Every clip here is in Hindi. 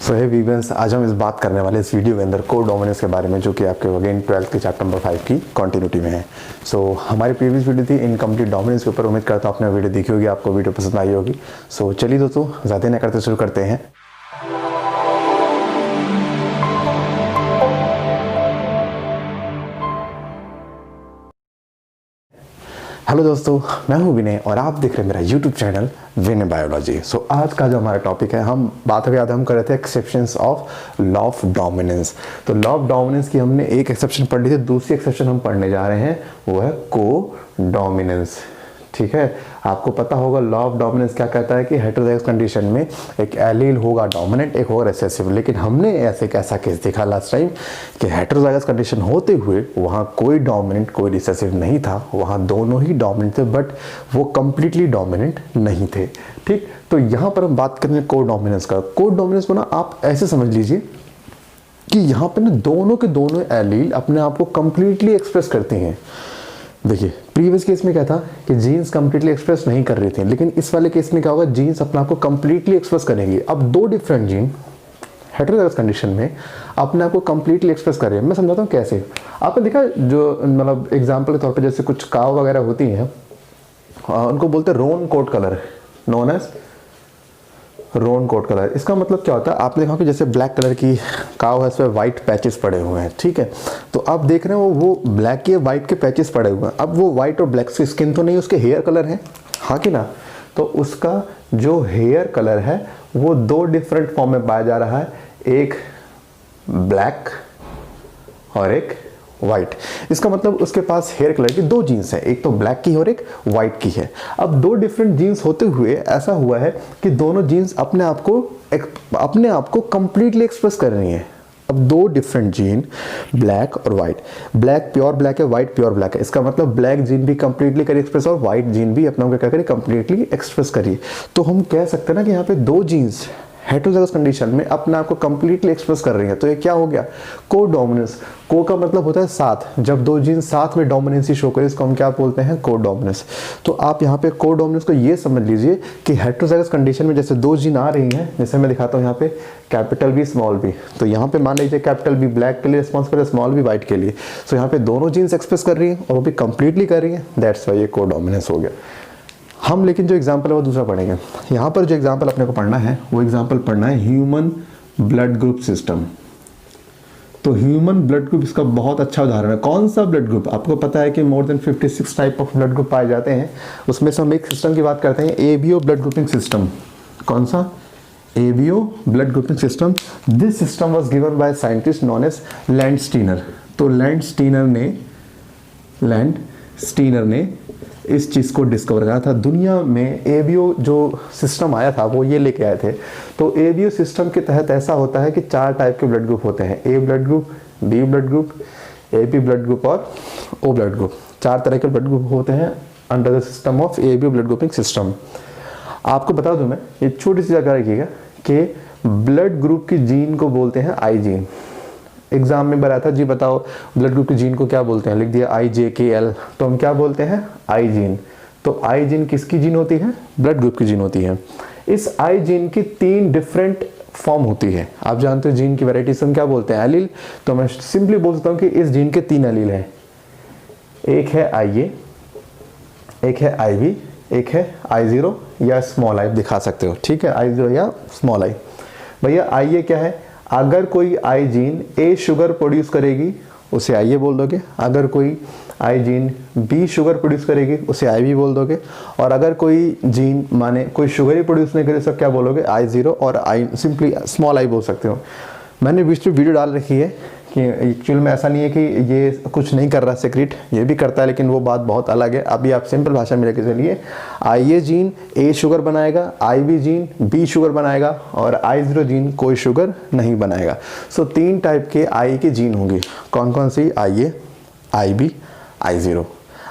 सो हे वीवर्स, आज हम इस बात करने वाले इस वीडियो के अंदर कोडोमिनेंस के बारे में, जो कि आपके अगेन 12th के चैप्टर नंबर 5 की कंटिन्यूटी में है। सो हमारी प्रीवियस वीडियो थी इनकम्प्लीट डोमिनेंस के ऊपर। उम्मीद करता हूँ आपने वीडियो देखी होगी, आपको वीडियो पसंद आई होगी। सो चलिए दोस्तों, ज़्यादा न करते शुरू करते हैं। हेलो दोस्तों, मैं हूं विनय और आप देख रहे हैं मेरा यूट्यूब चैनल विनय बायोलॉजी। सो आज का जो हमारा टॉपिक है, हम बात याद हम कर रहे थे exceptions of law of dominance. तो लॉ ऑफ डोमिनेंस की हमने एक एक्सेप्शन पढ़ ली थी, दूसरी एक्सेप्शन हम पढ़ने जा रहे हैं, वो है को डोमिनेंस। ठीक है, आपको पता होगा लॉ ऑफ डोमिनेंस क्या कहता है कि हेटेरोजाइगस कंडीशन में एक एलील होगा डोमिनेंट, एक होगा रिसेसिव। लेकिन हमने ऐसे कैसा केस देखा लास्ट टाइम कि हेटेरोजाइगस कंडीशन होते हुए वहाँ कोई डोमिनेंट कोई रिसेसिव नहीं था, वहाँ दोनों ही डोमिनेंट थे, बट वो कंप्लीटली डोमिनेंट नहीं थे। ठीक, तो यहाँ पर हम बात करेंगे को डोमिनेंस का। को डोमिनेंस को ना आप ऐसे समझ लीजिए कि यहाँ पे ना दोनों के दोनों एलील अपने आप को कंप्लीटली एक्सप्रेस करते हैं। देखिए, प्रीवियस केस में क्या था कि जीन्स कंप्लीटली एक्सप्रेस नहीं कर रही थी, लेकिन इस वाले केस में क्या होगा, जीन्स अपने आप को कंप्लीटली एक्सप्रेस करेंगे। अब दो डिफरेंट जीन हेटेरोजाइगस कंडीशन में अपने आप को कंप्लीटली एक्सप्रेस कर रहे हैं। मैं समझाता हूँ कैसे। आपने देखा, जो मतलब एग्जांपल के तौर पे जैसे कुछ काव वगैरह होती हैं, उनको बोलते हैं रोन कोट कलर, नोन एज रोन कोट कलर। इसका मतलब क्या होता है, आपने देखा कि जैसे ब्लैक कलर की काव है, इस पर व्हाइट पैचेस पड़े हुए हैं। ठीक है, तो आप देख रहे हैं वो ब्लैक के व्हाइट के पैचेस पड़े हुए हैं। अब वो व्हाइट और ब्लैक की स्किन तो नहीं, उसके हेयर कलर है, हाँ कि ना। तो उसका जो हेयर कलर है वो दो डिफरेंट फॉर्म में पाया जा रहा है, एक ब्लैक और एक व्हाइट। इसका मतलब उसके पास हेयर कलर की दो जीन्स है, एक तो ब्लैक की और एक व्हाइट की है। अब दो डिफरेंट जीन्स होते हुए ऐसा हुआ है कि दोनों जीन्स अपने आप को कंप्लीटली एक्सप्रेस कर रही हैं। अब दो डिफरेंट जीन, ब्लैक और व्हाइट, ब्लैक प्योर ब्लैक है, व्हाइट प्योर ब्लैक है। इसका मतलब ब्लैक जीन भी कंप्लीटली करिए एक्सप्रेस और व्हाइट जीन भी अपना क्या करिए, कंप्लीटली एक्सप्रेस करिए। तो हम कह सकते हैं ना कि यहाँ पे दो जीन्स हेटेरोजाइगस कंडीशन में अपने आप को कंप्लीटली एक्सप्रेस कर रही है। तो ये क्या हो गया, को डोमिनेंस। को का मतलब होता है साथ, जब दो जीन साथ में डोमिनेंसी शो करे, इसको हम क्या बोलते हैं, को डोमिनेंस। तो आप यहाँ पे को डोमिनेंस को ये समझ लीजिए कि हेटेरोजाइगस कंडीशन में जैसे दो जीन आ रही हैं, जैसे मैं दिखाता हूँ यहाँ पे कैपिटल बी स्मॉल बी। तो यहाँ पे मान लीजिए कैपिटल बी ब्लैक के लिए रिस्पॉन्सिबल है, स्मॉल बी व्हाइट के लिए। तो यहाँ पे दोनों जीन्स एक्सप्रेस कर रही है और वो भी कंप्लीटली कर रही है, दैट्स वाई ये को डोमिनेंस हो गया। हम लेकिन जो एग्जाम्पल है वो दूसरा पढ़ेंगे। यहाँ पर जो एग्जाम्पल अपने को पढ़ना है वो एग्जाम्पल पढ़ना है ह्यूमन ब्लड ग्रुप सिस्टम। तो ह्यूमन ब्लड ग्रुप इसका बहुत अच्छा उदाहरण है। कौन सा ब्लड ग्रुप, आपको पता है कि more than 56 type of blood group पाए जाते हैं। उसमें से हम एक सिस्टम की बात करते हैं, एबीओ ब्लड ग्रुपिंग सिस्टम। कौन सा, ABO blood grouping system. This system was given by scientist known as Landsteiner. तो लैंडस्टीनर ने इस चीज़ को डिस्कवर करा था। दुनिया में एबीओ जो सिस्टम आया था वो ये लेके आए थे। तो एबीओ सिस्टम के तहत ऐसा होता है कि चार टाइप के ब्लड ग्रुप होते हैं, A blood group, B blood group, AB blood group और ओ ब्लड ग्रुप। चार तरह के ब्लड ग्रुप होते हैं under the system of ABO blood grouping system. आपको बता दूं मैं, ये छोटी सी जगह रखिएगा कि ब्लड ग्रुप की जीन को बोलते हैं आई जीन। एग्जाम में बताया था, जी बताओ ब्लड ग्रुप की जीन को क्या बोलते हैं, लिख दिया IJKL। तो हम क्या बोलते हैं, आई जीन। तो आई जीन किसकी जीन होती है, ब्लड ग्रुप की जीन होती है। इस आई जीन की तीन डिफरेंट फॉर्म होती है। आप जानते हो जीन की वैरायटीज हम क्या बोलते हैं, एलील। तो मैं सिंपली बोल सकता हूँ कि इस जीन के तीन एलील हैं, एक है IA, एक है IB, एक है I0 या स्मॉल आई दिखा सकते हो। ठीक है, I0 या स्मॉल आई। भैया IA क्या है, अगर कोई I gene A sugar produce करेगी उसे IA बोल दोगे, अगर कोई I gene B sugar produce करेगी उसे IB बोल दोगे, और अगर कोई जीन माने कोई शुगर ही प्रोड्यूस नहीं करे, सब क्या बोलोगे, I0 और सिंपली स्मॉल आई बोल सकते हो। मैंने बीच में वीडियो डाल रखी है कि एक्चुअल में ऐसा नहीं है कि ये कुछ नहीं कर रहा सेक्रेट, ये भी करता है, लेकिन वो बात बहुत अलग है। अभी आप सिंपल भाषा में लेके चलिए, IA जीन ए शुगर बनाएगा, IB जीन बी शुगर बनाएगा और I0 जीन कोई शुगर नहीं बनाएगा। सो तीन टाइप के आई के जीन होंगे। कौन कौन सी, IA, IB, I0।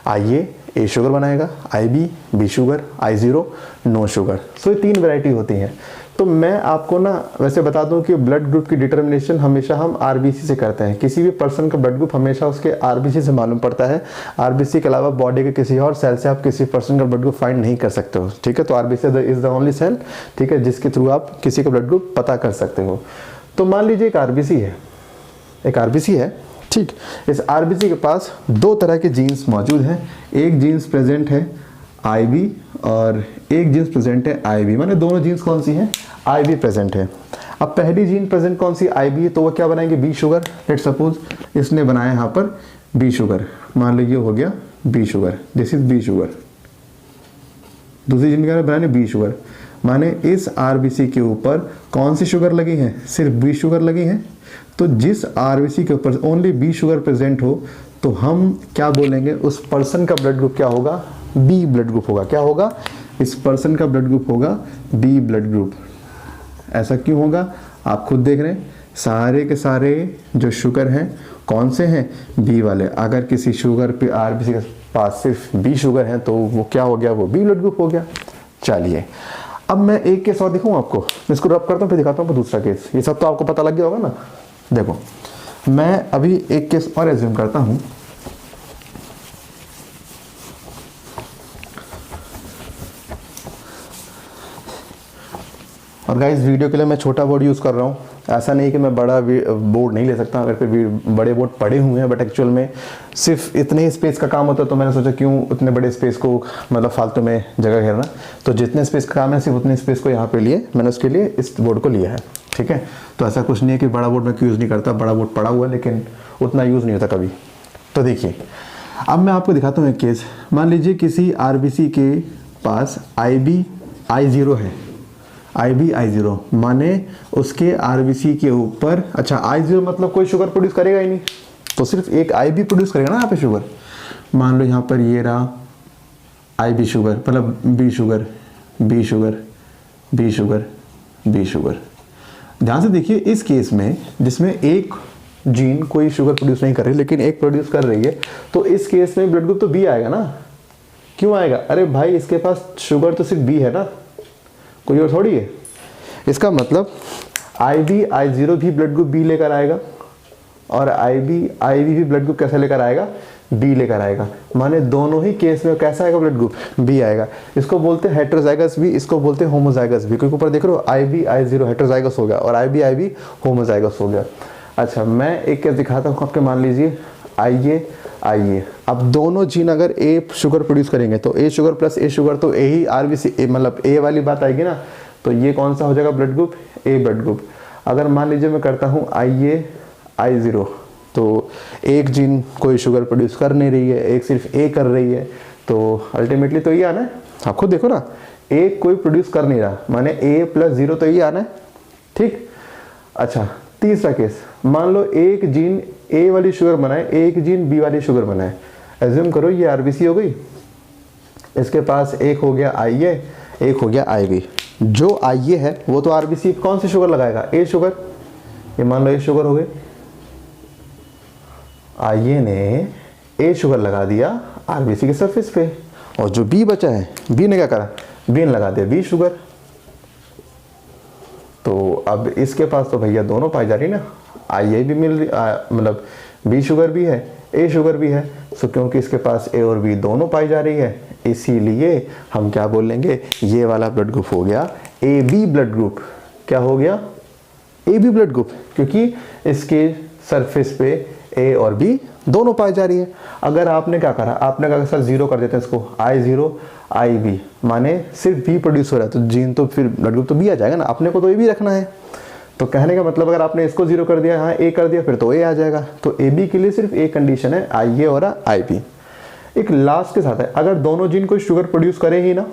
IA A sugar बनाएगा, IB B sugar, I0 no sugar. So ये तीन वैरायटी होती हैं। तो मैं आपको ना वैसे बता दूं कि ब्लड ग्रुप की डिटर्मिनेशन हमेशा हम आरबीसी से करते हैं। किसी भी पर्सन का ब्लड ग्रुप हमेशा उसके आरबीसी से मालूम पड़ता है। आरबीसी के अलावा बॉडी के किसी और सेल से आप किसी पर्सन का ब्लड ग्रुप फाइंड नहीं कर सकते हो, ठीक है। तो RBC is the only cell, ठीक है, जिसके थ्रू आप किसी का ब्लड ग्रुप पता कर सकते हो। तो मान लीजिए एक आरबीसी है, एक आरबीसी है, ठीक। इस आरबीसी के पास दो तरह के जीन्स मौजूद हैं। एक जीन्स प्रेजेंट है आईबी और एक जीन्स प्रेजेंट है आईबी, माने दोनों जीन्स कौन सी हैं, आईबी प्रेजेंट है। अब पहली जीन प्रेजेंट कौन सी, आईबी है, तो वो क्या बनाएंगे, बी शुगर। लेट सपोज इसने बनाया यहाँ पर बी शुगर, मान लीजिए हो गया B sugar, this is B sugar. दूसरी जीन क्या बनाने, बी शुगर, माने इस आरबीसी के ऊपर कौन सी शुगर लगी है, सिर्फ बी शुगर लगी है। तो जिस आरबीसी के ऊपर ओनली बी शुगर प्रेजेंट हो तो हम क्या बोलेंगे, उस पर्सन का ब्लड ग्रुप क्या होगा, बी ब्लड ग्रुप होगा। क्या होगा, इस पर्सन का ब्लड ग्रुप होगा बी ब्लड ग्रुप। ऐसा क्यों होगा, आप खुद देख रहे हैं, सारे के सारे जो शुगर हैं कौन से हैं, बी वाले। अगर किसी शुगर पे आरबीसी के पास सिर्फ बी शुगर है तो वो क्या हो गया, वो बी ब्लड ग्रुप हो गया। चलिए अब मैं एक केस और दिखाऊं आपको, मैं इसको रब करता हूँ फिर दिखाता हूँ दूसरा केस। ये सब तो आपको पता लग गया होगा ना। देखो मैं अभी एक केस और एज्यूम करता हूँ। और गाइस वीडियो के लिए मैं छोटा बोर्ड यूज़ कर रहा हूँ, ऐसा नहीं कि मैं बड़ा बोर्ड नहीं ले सकता, अगर पे बड़े बोर्ड पड़े हुए हैं, बट एक्चुअल में सिर्फ इतने ही स्पेस का काम होता है। तो मैंने सोचा क्यों उतने बड़े स्पेस को मतलब फालतू में जगह घेरना, तो जितने स्पेस का काम है सिर्फ उतने स्पेस को यहाँ पे लिए मैंने, उसके लिए इस बोर्ड को लिया है, ठीक है। तो ऐसा कुछ नहीं है कि बड़ा बोर्ड मैं क्यों यूज़ नहीं करता, बड़ा बोर्ड पड़ा हुआ है लेकिन उतना यूज़ नहीं होता कभी। तो देखिए अब मैं आपको दिखाता हूँ एक केस। मान लीजिए किसी आरबीसी के पास आईबी I0 है, IB I0 माने उसके आरबीसी के ऊपर, अच्छा I0 मतलब कोई शुगर प्रोड्यूस करेगा ही नहीं, तो सिर्फ एक IB प्रोड्यूस करेगा ना यहाँ पे शुगर। मान लो यहाँ पर ये रहा IB शुगर, मतलब B sugar, B sugar, B sugar, B sugar. ध्यान से देखिए इस केस में जिसमें एक जीन कोई शुगर प्रोड्यूस नहीं कर रही लेकिन एक प्रोड्यूस कर रही है, तो इस केस में ब्लड ग्रुप तो B आएगा ना। क्यों आएगा, अरे भाई इसके पास शुगर तो सिर्फ B है ना, कोई और थोड़ी है। इसका मतलब IB I0 भी ब्लड ग्रुप B लेकर आएगा और IB भी ब्लड ग्रुप कैसे लेकर आएगा, B लेकर आएगा। माने दोनों ही केस में कैसा आएगा ब्लड ग्रुप, B आएगा। इसको बोलते हैं हेटेरोजाइगस भी, इसको बोलते हैं होमोजाइगस भी, क्योंकि ऊपर देख रहे हो IB I0 हेटेरोजाइगस हो गया और IB होमोजाइगस हो गया। अच्छा मैं एक केस दिखाता हूँ आपके, मान लीजिए आइए अब दोनों जीन अगर A शुगर प्रोड्यूस करेंगे तो A sugar plus A sugar, तो A ही आरबीसी मतलब A वाली बात आएगी ना। तो ये कौन सा हो जाएगा blood group, A blood group. अगर मान लीजिए मैं करता हूँ I0, तो एक जीन कोई शुगर प्रोड्यूस कर नहीं रही है, एक सिर्फ A कर रही है, तो अल्टीमेटली तो ये आना है। आप खुद देखो ना, एक कोई प्रोड्यूस कर नहीं रहा, माने A + 0 तो ये आना है, ठीक। अच्छा तीसरा केस, मान लो एक जीन A वाली शुगर बनाए, एक जीन B वाली शुगर बनाए। एज्यूम करो ये आरबीसी हो गई, इसके पास एक हो गया IA, एक हो गया IB। जो IA है वो तो आरबीसी कौन सी शुगर लगाएगा, A शुगर। ये मान लो A शुगर हो गई, IA ने A शुगर लगा दिया आरबीसी के सरफेस पे, और जो B बचा है, B ने क्या करा, B ने लगा दिया B शुगर। तो अब इसके पास तो भैया दोनों पाई जा रही ना, IA भी मिल रही, मतलब B शुगर भी है, A शुगर भी है। सो क्योंकि इसके पास A और B दोनों पाई जा रही है, इसीलिए हम क्या बोलेंगे, ये वाला ब्लड ग्रुप हो गया AB ब्लड ग्रुप। क्या हो गया, AB ब्लड ग्रुप, क्योंकि इसके सरफेस पे A और B दोनों पाई जा रही है। अगर आपने क्या करा, आपने कहा सर 0 कर देते हैं इसको, I0 IB, माने सिर्फ B प्रोड्यूस हो रहा है, तो जीन तो फिर ब्लड ग्रुप तो B आ जाएगा ना, अपने को तो A भी रखना है। तो कहने का मतलब अगर आपने इसको 0 कर दिया, यहाँ A कर दिया, फिर तो A आ जाएगा। तो AB के लिए सिर्फ एक कंडीशन है, IA और IB। एक लास्ट के साथ है, अगर दोनों जीन कोई शुगर प्रोड्यूस करे ही ना,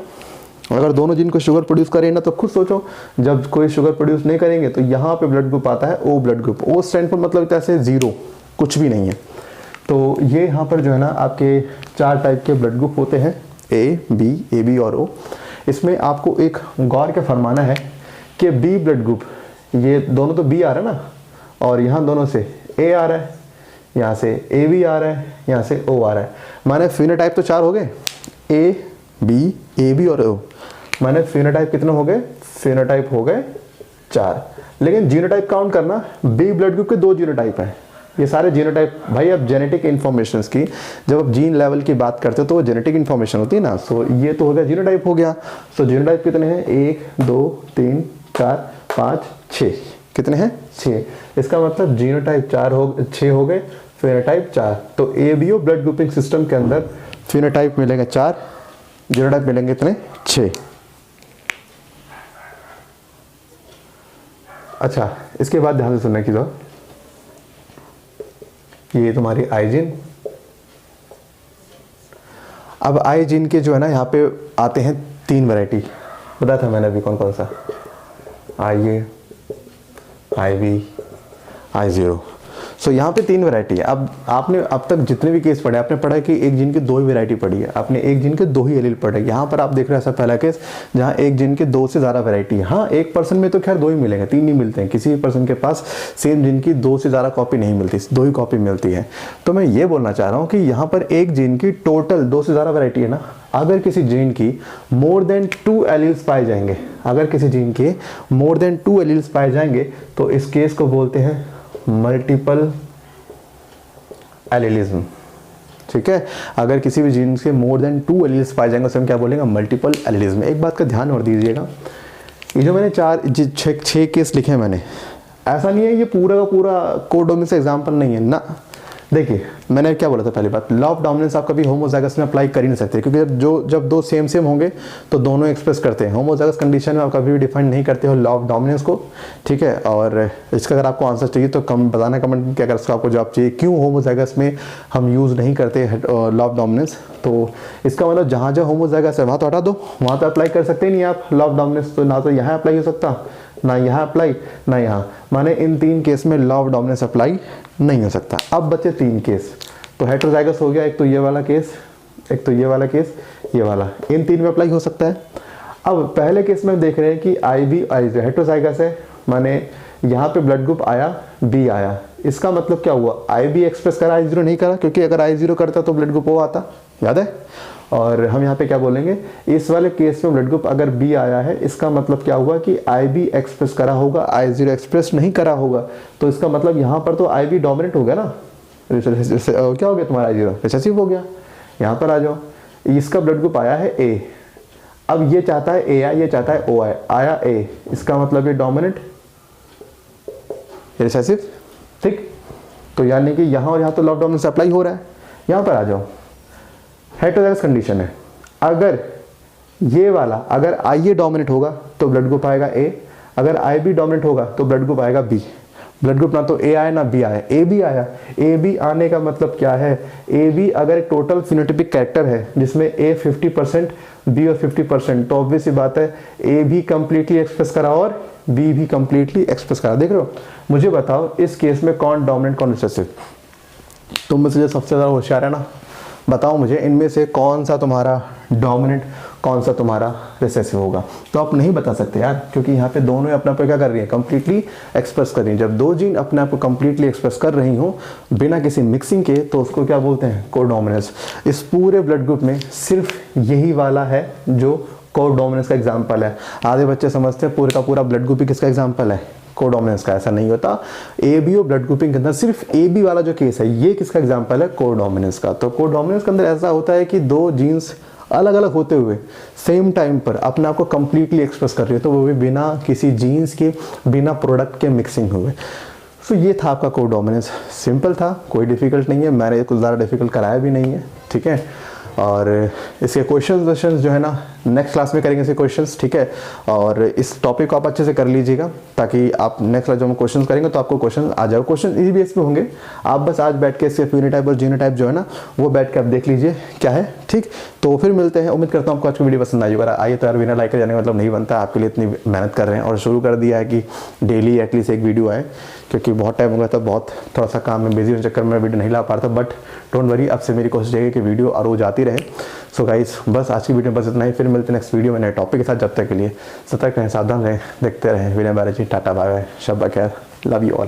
अगर दोनों जीन को शुगर प्रोड्यूस करें ना, तो खुद सोचो जब कोई शुगर प्रोड्यूस नहीं करेंगे तो यहाँ पे ब्लड ग्रुप आता है O blood group. O stand पर मतलब कैसे 0, कुछ भी नहीं है। तो ये यहाँ पर जो है ना आपके 4 टाइप के ब्लड ग्रुप होते हैं, A, B, AB और O। इसमें आपको एक गौर के फरमाना है कि B ब्लड ग्रुप, ये दोनों तो B आ रहा है ना, और यहाँ दोनों से A आ रहा है, यहाँ से AB आ रहा है, यहाँ से O आ रहा है। माने फिनोटाइप तो 4 हो गए, A, B, AB और O। माने फिनोटाइप कितने हो गए, फिनोटाइप हो गए 4। लेकिन जीनोटाइप काउंट करना, बी ब्लड ग्रुप के 2 जीनोटाइप हैं। ये सारे जीनोटाइप भाई, अब जेनेटिक इन्फॉर्मेशन की जब आप जीन लेवल की बात करते हो तो वो जेनेटिक इन्फॉर्मेशन होती है ना। सो ये तो हो गया जीनोटाइप हो गया। सो जीनोटाइप कितने हैं? 1 2 3 4 5 6। कितने हैं? 6। इसका मतलब जीनोटाइप 6 हो गए, फिनोटाइप 4। तो एबीओ ब्लड ग्रुपिंग सिस्टम के अंदर फिनोटाइप मिलेंगे 4, जीनोटाइप मिलेंगे कितने? 6। अच्छा, इसके बाद ध्यान से सुनने की दो, ये तुम्हारी आई जीन। अब आई जीन के जो है ना यहाँ पे आते हैं 3 वैरायटी, बताया था मैंने अभी कौन कौन सा, आई ए, आई बी, आई जीरो। सो यहाँ पे 3 वैरायटी है। अब आपने अब तक जितने भी केस पढ़े, आपने पढ़ा कि एक जीन की 2 ही वैरायटी पढ़ी है, आपने एक जीन के 2 ही एलील पढ़े। यहाँ पर आप देख रहे हैं ऐसा पहला केस जहाँ एक जीन के 2 से ज़्यादा वैरायटी है। हाँ, एक पर्सन में तो खैर 2 ही मिलेंगे, 3 नहीं मिलते हैं। किसी भी पर्सन के पास सेम जीन की 2 से ज़्यादा कॉपी नहीं मिलती, 2 ही कॉपी मिलती है। तो मैं ये बोलना चाह रहा हूँ कि यहाँ पर एक जीन की टोटल 2 से ज़्यादा वैरायटी है ना। अगर किसी जीन की मोर देन 2 एलील्स पाए जाएंगे, अगर किसी जीन के मोर देन 2 एलील्स पाए जाएंगे तो इस केस को बोलते हैं मल्टीपल एलिलिज्म। ठीक है, अगर किसी भी जीन के मोर देन 2 एलील्स पाए जाएंगे उसे हम क्या बोलेंगे? Multiple allelism. एक बात का ध्यान और दीजिएगा, ये जो मैंने 6 केस लिखे हैं मैंने, ऐसा नहीं है ये पूरा का पूरा कोडोमिनस एग्जाम्पल नहीं है ना। देखिए, मैंने क्या बोला था पहली बात, लॉ ऑफ डोमिनेंस आप कभी होमोजाइगस में अप्लाई कर ही नहीं सकते, क्योंकि जब 2 सेम होंगे तो दोनों एक्सप्रेस करते हैं। होमोजाइगस कंडीशन में आप कभी भी डिफाइन नहीं करते हो लॉ ऑफ डोमिनेंस को। ठीक है, और इसका अगर आपको आंसर चाहिए तो बताना कमेंट में कि अगर इसका आपको जवाब चाहिए क्यों होमोजाइगस में हम यूज़ नहीं करते लॉ ऑफ डोमिनेंस। तो इसका मतलब जहाँ जहाँ होमोजाइगस है वहाँ तो हटा दो, वहाँ तो अप्लाई कर सकते ही नहीं आप लॉ ऑफ डोमिनेंस। तो ना तो यहाँ अप्लाई हो सकता, ना यहाँ अप्लाई, ना यहाँ, माने इन 3 केस में लॉ ऑफ डोमिनेंस अप्लाई नहीं हो सकता। अब बचे 3 केस, तो हेटेरोजाइगस हो गया, एक तो ये वाला केस, एक तो ये वाला केस, ये वाला, इन 3 में अप्लाई हो सकता है। अब पहले केस में देख रहे हैं कि आई बी आई हेटेरोजाइगस है, माने यहाँ पे ब्लड ग्रुप आया, बी आया। इसका मतलब क्या हुआ? आई बी एक्सप्रेस करा, आई जीरो नहीं करा, क्योंकि अगर आई जीरो करता तो ब्लड ग्रुप ओ आता, याद है। और हम यहाँ पे क्या बोलेंगे, इस वाले केस में ब्लड ग्रुप अगर बी आया है, इसका मतलब क्या हुआ कि आई बी एक्सप्रेस करा होगा, आई जीरो एक्सप्रेस नहीं करा होगा। तो इसका मतलब यहाँ पर तो आई बी डोमिनेंट हो गया ना, क्या हो गया तुम्हारा? आई जीरो रिसेसिव हो गया। यहाँ पर आ जाओ, इसका ब्लड ग्रुप आया है ए, अब ये चाहता है ए आए, ये चाहता है ओ आए, आया ए, इसका मतलब ये डोमिनेंट रिसेसिव। ठीक, तो यानी कि यहाँ और यहाँ तो लॉ ऑफ डोमिनेंस अप्लाई हो रहा है। यहाँ पर आ जाओ, हेटेरोजाइगस कंडीशन है, अगर ये वाला अगर आई ए डोमिनेंट होगा तो ब्लड ग्रुप आएगा ए, अगर आई बी डोमिनेंट होगा तो ब्लड ग्रुप आएगा बी। ब्लड ग्रुप ना तो ए आया ना बी आया, ए बी आया। ए बी आने का मतलब क्या है? ए बी अगर एक टोटल फिनोटाइपिक कैरेक्टर है जिसमें ए 50%, बी और 50%, तो ऑब्वियस सी बात है ए भी कंप्लीटली एक्सप्रेस करा और बी भी कंप्लीटली एक्सप्रेस करा। देख रहे हो? मुझे बताओ इस केस में कौन डोमिनेंट कौन रिसेसिव? तुम में से जो सबसे ज़्यादा होशियार है ना, बताओ मुझे इनमें से कौन सा तुम्हारा डोमिनेंट, कौन सा तुम्हारा रिसेसिव होगा। तो आप नहीं बता सकते यार, क्योंकि यहाँ पे दोनों अपने आप को क्या कर रही है? कंप्लीटली एक्सप्रेस कर रही है। जब 2 जीन अपने आप को कंप्लीटली एक्सप्रेस कर रही हो बिना किसी मिक्सिंग के, तो उसको क्या बोलते हैं? कोडोमिनेंस। इस पूरे ब्लड ग्रुप में सिर्फ यही वाला है जो कोडोमिनेंस का एग्जाम्पल है। आधे बच्चे समझते हैं पूरे का पूरा ब्लड ग्रुप ही किसका एग्जाम्पल है? कोडोमिनेंस का। ऐसा नहीं होता। एबीओ ब्लड ग्रुपिंग के अंदर सिर्फ एबी वाला जो केस है ये किसका एग्जांपल है? कोडोमिनेंस का। तो कोडोमिनेंस के अंदर ऐसा होता है कि 2 जीन्स अलग अलग होते हुए सेम टाइम पर अपने आप को कंप्लीटली एक्सप्रेस कर रही है, तो वो भी बिना किसी जीन्स के, बिना प्रोडक्ट के मिक्सिंग हुए। सो ये था आपका कोडोमिनेंस। सिंपल था, कोई डिफिकल्ट नहीं है, मैंने कुछ ज़्यादा डिफिकल्ट कराया भी नहीं है। ठीक है, और इसके क्वेश्चंस जो है ना नेक्स्ट क्लास में करेंगे इसके क्वेश्चंस। ठीक है, और इस टॉपिक को आप अच्छे से कर लीजिएगा ताकि आप नेक्स्ट क्लास जब हम क्वेश्चंस करेंगे तो आपको क्वेश्चन आ जाए। क्वेश्चन इसी बेस पे होंगे, आप बस आज बैठ के इसके फिनोटाइप और जीनोटाइप जो है ना वो बैठ के आप देख लीजिए क्या है। ठीक, तो फिर मिलते हैं। उम्मीद करता हूँ आपको आज की वीडियो पसंद आई होगा। आइए तो यार, बिना लाइक कर जाने का मतलब नहीं बनता। आपके लिए इतनी मेहनत कर रहे हैं और शुरू कर दिया है कि डेली एटलीस्ट एक वीडियो आए, क्योंकि बहुत टाइम हो गया था, बहुत थोड़ा सा काम में बिजी होने चक्कर में वीडियो नहीं ला पा रहा था। बट डोंट वरी, अब से मेरी कोशिश रहेगी कि वीडियो रोज आती रहे। सो गाइस, बस आज की वीडियो में बस इतना ही। फिर मिलते हैं नेक्स्ट वीडियो में नए टॉपिक के साथ। जब तक के लिए सतर्क रहें, सावधान रहें, देखते रहें विनय बायलॉजी। टाटा बाय बाय, शब खैर, लव यू ऑल।